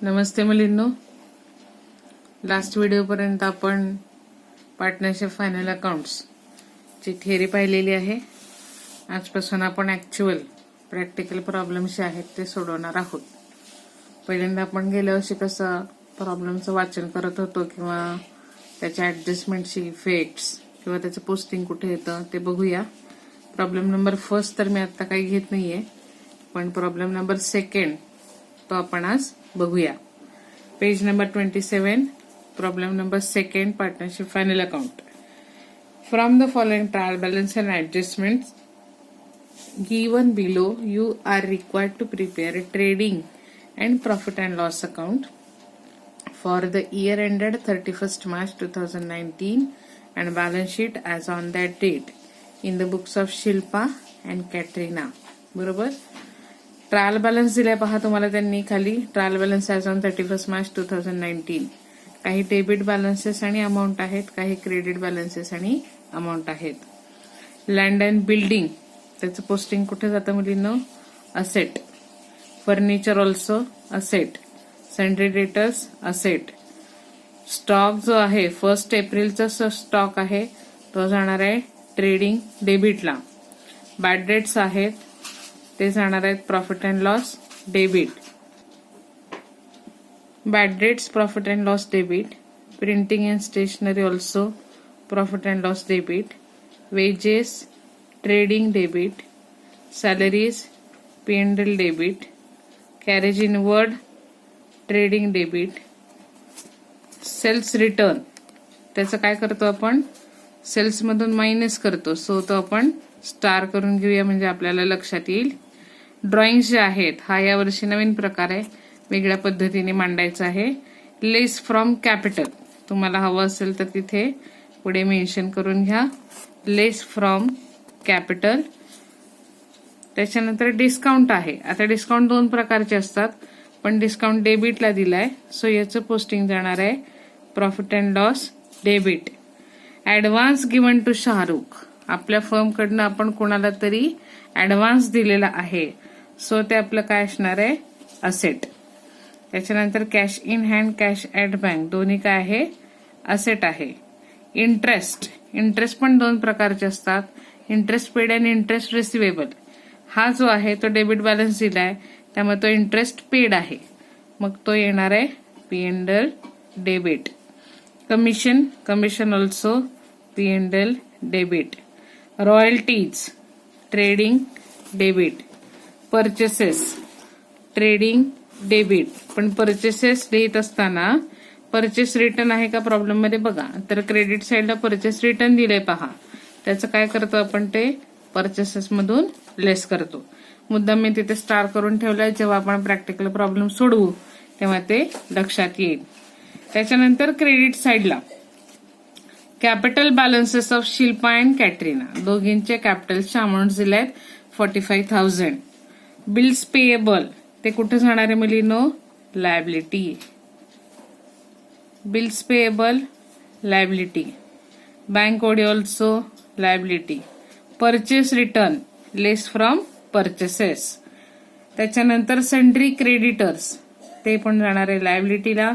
नमस्ते मुलींनो. Last व्हिडिओपर्यंत आपण partnership final accounts ची theory पाहिलेली आहे. आजपासून आपण ऍक्च्युअल प्रॅक्टिकल प्रॉब्लेम्स जे आहेत ते सोडवणार आहोत. पहिल्यांदा आपण गेल्या वर्षी कसं प्रॉब्लेमचं वाचन करत होतो किंवा त्याच्या ऍडजस्टमेंटची इफेक्ट्स किंवा त्याचं पोस्टिंग कुठे येतं ते बघूया. प्रॉब्लेम नंबर फर्स्ट तर मी आता काही घेत नाहीये, पण प्रॉब्लेम नंबर सेकंड तो आपण आज बघूया. Page number 27, problem number second, partnership final account. From the following trial balance and adjustments given below, you are required to prepare a trading and profit and loss account for the year ended 31st March 2019 and balance sheet as on that date in the books of Shilpa and Katrina. बरोबर. Trial balance दिलाय पहा तुम्हाला त्यांनी खाली. Trial balance as on 31 March 2019. काही debit balances आणि amount आहेत, काही क्रेडिट बॅलन्सेस आणि अमाऊंट आहेत. लँड अँड बिल्डिंग त्याचं पोस्टिंग कुठे जातं मुलींनो? Asset. Furniture also asset. Sundry debtors asset. Stock जो आहे 1 एप्रिलचा स्टॉक आहे तो जाणार आहे ट्रेडिंग डेबिटला. बॅड डेट्स आहेत ते जाणार आहेत profit and loss debit. Bad debts profit and loss debit. Printing and stationery also profit and loss debit. Wages trading debit. Salaries P&L debit. Carriage inward trading debit. Sales return त्याचं काय करतो आपण? Cells मधून minus करतो, so तो आपण star करून घेऊया म्हणजे आपल्याला लक्षात येईल. ड्रॉइंग जे आहेत हा यावर्षी नवीन प्रकार आहे, वेगळ्या पद्धतीने मांडायचा आहे. लेस फ्रॉम कॅपिटल तुम्हाला हवं असेल तर तिथे पुढे मेन्शन करून घ्या. लेस फ्रॉम कॅपिटल. त्याच्यानंतर डिस्काउंट आहे. आता डिस्काउंट 2 प्रकारचे असतात, पण डिस्काउंट डेबिटला दिलाय, सो याचं पोस्टिंग जाणार आहे profit and loss debit. Advance given to Shahrukh. आपल्या फर्म कडनं आपण कोणाला तरी ऍडव्हान्स दिलेला आहे, सो ते आपलं काय असणार आहे? असेट. त्याच्यानंतर cash in hand, cash at bank दोन्ही काय आहे? असेट आहे. इंटरेस्ट. इंटरेस्ट पण 2 प्रकारचे असतात, इंटरेस्ट पेड आणि इंटरेस्ट रिसिवेबल. हा जो आहे तो डेबिट बॅलन्स दिलाय त्यामुळे तो इंटरेस्ट पेड आहे, मग तो येणार आहे P&L debit. Commission. Commission also P&L debit. Royalties trading debit. Purchases trading debit. पण परचेसेस लिहित असताना परचेस रिटर्न आहे का प्रॉब्लेम मध्ये बघा, तर क्रेडिट साइडला परचेस रिटर्न दिलंय पहा. त्याचं काय करतो आपण? ते परचेसेस मधून लेस करतो. मुद्दाम मी तिथे स्टार करून ठेवलाय, जेव्हा आपण प्रॅक्टिकल प्रॉब्लेम सोडवू तेव्हा ते लक्षात येईल. त्याच्यानंतर क्रेडिट साइडला capital balances of Shilpa and Katrina दोघींचे कॅपिटलचे अमाऊंट दिले आहेत 45,000. बिल्स पेएबल ते कुठे जाणार आहे मुलीनो? Liability. Bills payable liability. Bank OD also liability. Purchase return less from purchases. त्याच्यानंतर सन्ड्री क्रेडिटर्स ते पण जाणार आहे लायबिलिटीला.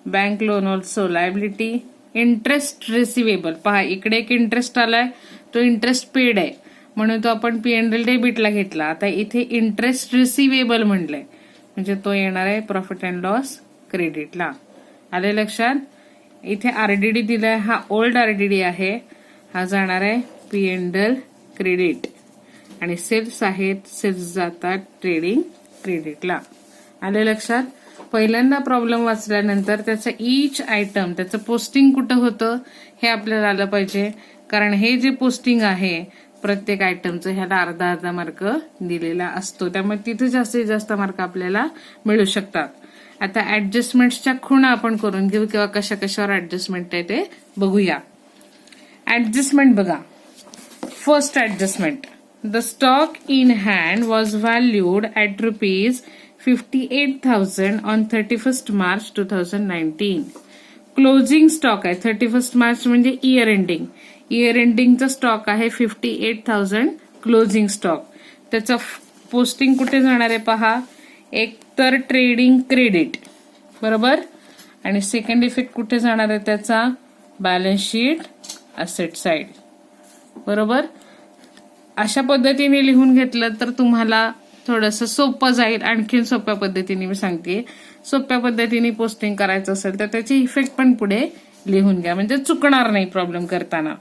Bank loan also liability. Interest receivable पहा, इकडे एक इंटरेस्ट आलाय, तो इंटरेस्ट पेड आहे म्हणून तो आपण P&L डेबिटला घेतला. आता इथे इंटरेस्ट रिसिवेबल म्हणलंय म्हणजे तो येणार आहे प्रॉफिट अँड लॉस क्रेडिटला. आले लक्षात? इथे आरडीडी दिलाय, हा ओल्ड आरडीडी आहे, हा जाणार आहे P&L क्रेडिट. आणि सेल्स आहेत, सेल्स जातात ट्रेडिंग क्रेडिटला. आले लक्षात? पहिल्यांदा प्रॉब्लेम वाचल्यानंतर त्याचं ईच आयटम त्याचं पोस्टिंग कुठं होतं हे आपल्याला आलं पाहिजे, कारण हे जे पोस्टिंग आहे प्रत्येक आयटमचं ह्याला अर्धा मार्क दिलेला असतो, त्यामुळे तिथे जास्तीत जास्त मार्क आपल्याला मिळू शकतात. आता ऍडजस्टमेंटच्या खुणा आपण करून घेऊ किंवा कशा कशावर ऍडजस्टमेंट आहे ते बघूया. ऍडजस्टमेंट बघा. First adjustment. The stock in hand was valued at ₹58,000 on 31st March 2019. Closing stock आहे 31st मार्च म्हणजे इयर एंडिंग. इयर एंडिंगचा स्टॉक आहे 58,000 क्लोजिंग स्टॉक. त्याचं पोस्टिंग कुठे जाणार आहे पहा? एक तर ट्रेडिंग क्रेडिट बरोबर. आणि सेकंड इफेक्ट कुठे जाणार आहे त्याचा? Balance sheet asset side. बरोबर. अशा पद्धतीने लिहून घेतलं तर तुम्हाला थोडंसं सोपं जाईल. आणखीन सोप्या पद्धतीने मी सांगते, सोप्या पद्धतीने पोस्टिंग करायचं असेल तर त्याची इफेक्ट पण पुढे लिहून घ्या, म्हणजे चुकणार नाही प्रॉब्लेम करताना.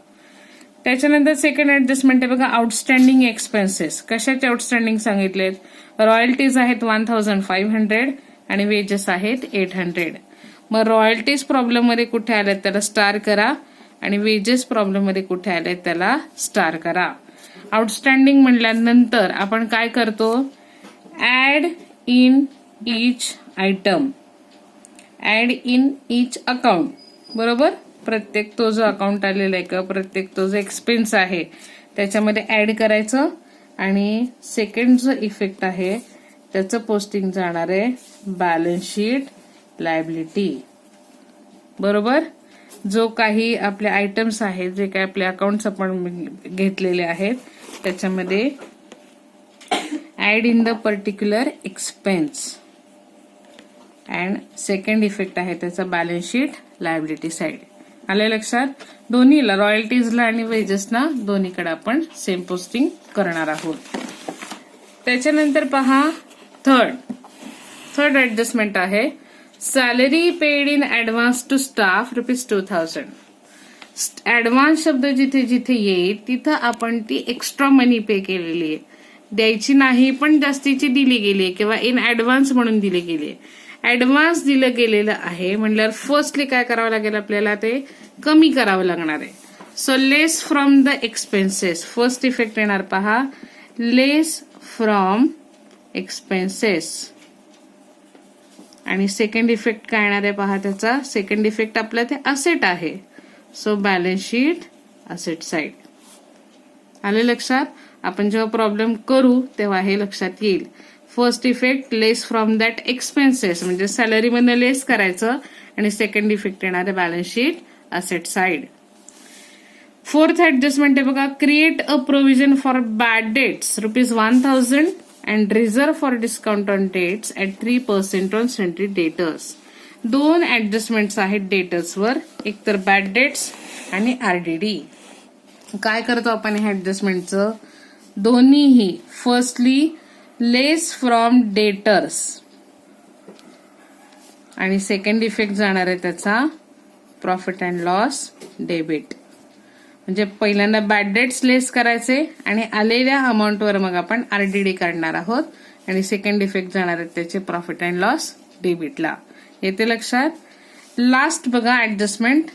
त्याच्यानंतर सेकंड ऍडजस्टमेंट आहे बघा, आउटस्टँडिंग एक्सपेन्सेस. कशाचे आउटस्टँडिंग सांगितलेत? रॉयल्टीज आहेत 1500 आणि वेजेस आहेत 800. मग रॉयल्टीज प्रॉब्लेम मध्ये कुठे आल्यात त्याला स्टार करा, आणि वेजेस प्रॉब्लेम मध्ये कुठे आले त्याला स्टार करा. आउटस्टँडिंग म्हणल्यानंतर आपण काय करतो? Add in each item, add in each account. बरोबर. प्रत्येक तो जो अकाउंट आलेला आहे किंवा प्रत्येक तो जो एक्सपेन्स आहे त्याच्यामध्ये ऍड करायचं, आणि सेकंड जो इफेक्ट आहे त्याचं पोस्टिंग जाणार आहे बॅलन्स शीट लायबिलिटी. बरोबर. जो काही आपले आयटम्स आहेत, जे काही आपले अकाउंट्स आपण घेतलेले आहेत त्याच्यामध्ये add in the particular expense, and second effect आहे त्याचा बॅलन्स शीट लायबिलिटी साइड. आलं लक्षात? दोन्हीला, रॉयल्टीजला आणि वेजेसना, दोन्हीकडे आपण सेम पोस्टिंग करणार आहोत. त्याच्यानंतर पहा थर्ड ऍडजस्टमेंट आहे salary paid in advance to staff ₹2000. Advance शब्द जिथे जिथे येईल तिथं आपण ती एक्स्ट्रा मनी पे केलेली आहे, द्यायची नाही पण जास्तीची दिली गेली आहे किंवा इन ऍडव्हान्स म्हणून दिली गेली आहे. ऍडव्हान्स दिलं गेलेलं आहे म्हणल्यावर फर्स्टली काय करावं लागेल आपल्याला? ते कमी करावं लागणार आहे. So less from the expenses. First effect येणार पहा, लेस फ्रॉम एक्सपेन्सेस. आणि सेकंड इफेक्ट काय येणार आहे पहा त्याचा? सेकंड इफेक्ट आपला ते असेट आहे, so balance sheet asset side. आले लक्षात? आपण जेव्हा प्रॉब्लेम करू तेव्हा हे लक्षात येईल. First effect less from that expenses, म्हणजे सॅलरी मधनं लेस करायचं, आणि सेकंड इफेक्ट येणार आहे balance sheet asset side. Fourth adjustment आहे बघा, create a provision for bad debts ₹1000 and reserve for discount on debts at 3% on sundry debtors. दोन adjustments आहेत डेटर्सवर, एक तर बॅड डेट्स आणि आरडीडी. काय करतो आपण ह्या ऍडजस्टमेंटचं? दोन्हीही फर्स्टली लेस फ्रॉम डेटर्स, आणि सेकंड इफेक्ट जाणार आहे त्याचा प्रॉफिट अँड लॉस डेबिट. म्हणजे पहिल्यांदा बॅड डेट्स लेस करायचे आणि आलेल्या अमाऊंटवर मग आपण आरडीडी काढणार आहोत, आणि सेकंड इफेक्ट जाणार आहेत त्याचे प्रॉफिट अँड लॉस डेबिटला. येते लक्षात? लास्ट बघा adjustment,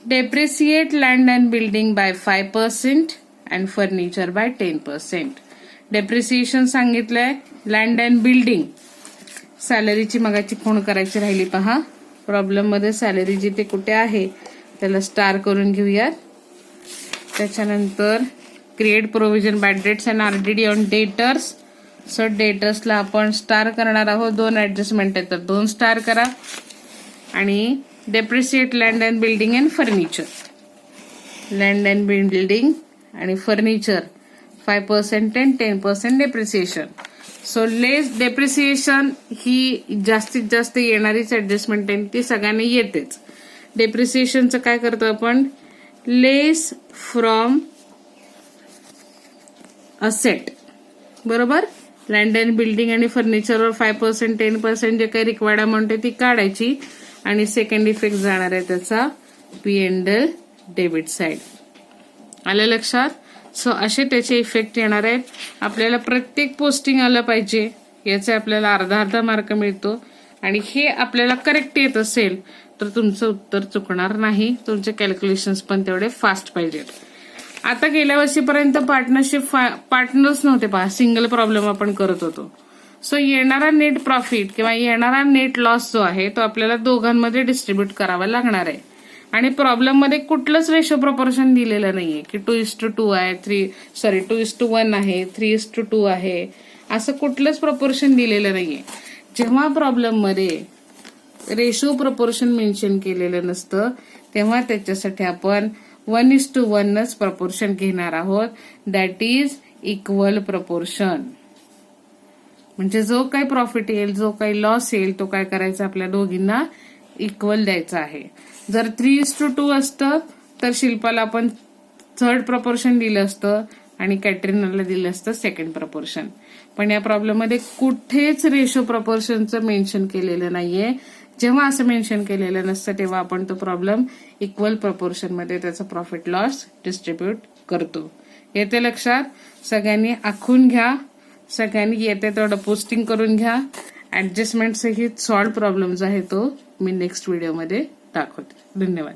depreciate land and building by 5% and furniture by 10%. Depreciation सांगितलंय, लँड अँड बिल्डिंग. सॅलरीची मगाची फोन करायची राहिली पहा, प्रॉब्लेम मध्ये सॅलरी जिथे कुठे आहे त्याला स्टार करून घेऊयात. त्याच्यानंतर create provision bad debts and RDD on debtors. So डेटर्सला आपण स्टार करणार आहोत. दोन ऍडजस्टमेंट आहेत तर 2 स्टार करा. आणि depreciate land and building and furniture, land and building आणि furniture 5% and 10% depreciation. So less depreciation ही जास्तीत जास्त येणारीच ऍडजस्टमेंट आहे, ती सगळ्यांनी येतेच. डेप्रिसिएशनचं काय करतो आपण? लेस फ्रॉम असेट. बरोबर. लँड अँड बिल्डिंग आणि फर्निचरवर 5% 10% जे काही रिक्वायर्ड अमाऊंट आहे ती काढायची, आणि सेकंड इफेक्ट जाणार आहे त्याचा P&L डेबिट साइड. आलं लक्षात? सो असे त्याचे इफेक्ट येणार आहेत. आपल्याला प्रत्येक पोस्टिंग आलं पाहिजे, याचे आपल्याला अर्धा मार्क मिळतो, आणि हे आपल्याला करेक्ट येत असेल तर तुमचं उत्तर चुकणार नाही. तुमचे कॅल्क्युलेशन्स पण तेवढे फास्ट पाहिजेत. आता गेल्या वर्षीपर्यंत पार्टनर्स नव्हते पहा, सिंगल प्रॉब्लेम आपण करत होतो. सो येणारा नेट प्रॉफिट किंवा येणारा नेट लॉस जो आहे तो आपल्याला दोघांमध्ये डिस्ट्रीब्यूट करावा लागणार आहे. आणि प्रॉब्लेम मध्ये कुठलंच रेशो प्रपोर्शन दिलेलं नाहीये की 2:2 आहे, 2:1 आहे, 3:2 आहे, असं कुठलंच प्रपोर्शन दिलेलं नाहीये. जेव्हा प्रॉब्लेम मध्ये रेशो प्रपोर्शन मेन्शन केलेलं नसतं तेव्हा त्याच्यासाठी आपण 1:1च प्रपोर्शन घेणार आहोत, दॅट इज इक्वल प्रपोर्शन. म्हणजे जो काही प्रॉफिट येईल, जो काही लॉस येईल, तो काय करायचा, आपल्या दोघींना इक्वल द्यायचा आहे. जर 3:2 असतं तर शिल्पाला आपण थर्ड प्रपोर्शन दिलं असतं आणि कॅटरीनाला दिलं असतं सेकंड प्रपोर्शन. पण या प्रॉब्लेम मध्ये कुठेच रेशो प्रपोर्शनचं मेन्शन केलेलं नाहीये. जेव्हा असं मेन्शन केलेलं नसतं तेव्हा आपण तो प्रॉब्लेम इक्वल प्रपोर्शन मध्ये त्याचा प्रॉफिट लॉस डिस्ट्रीब्यूट करतो. येते लक्षात? सगळ्यांनी आखून घ्या, सगळ्यांनी येते तेवढं पोस्टिंग करून घ्या. ऍडजस्टमेंट सहित सॉल्व प्रॉब्लेम जो आहे तो मी नेक्स्ट व्हिडिओमध्ये दाखवते. धन्यवाद.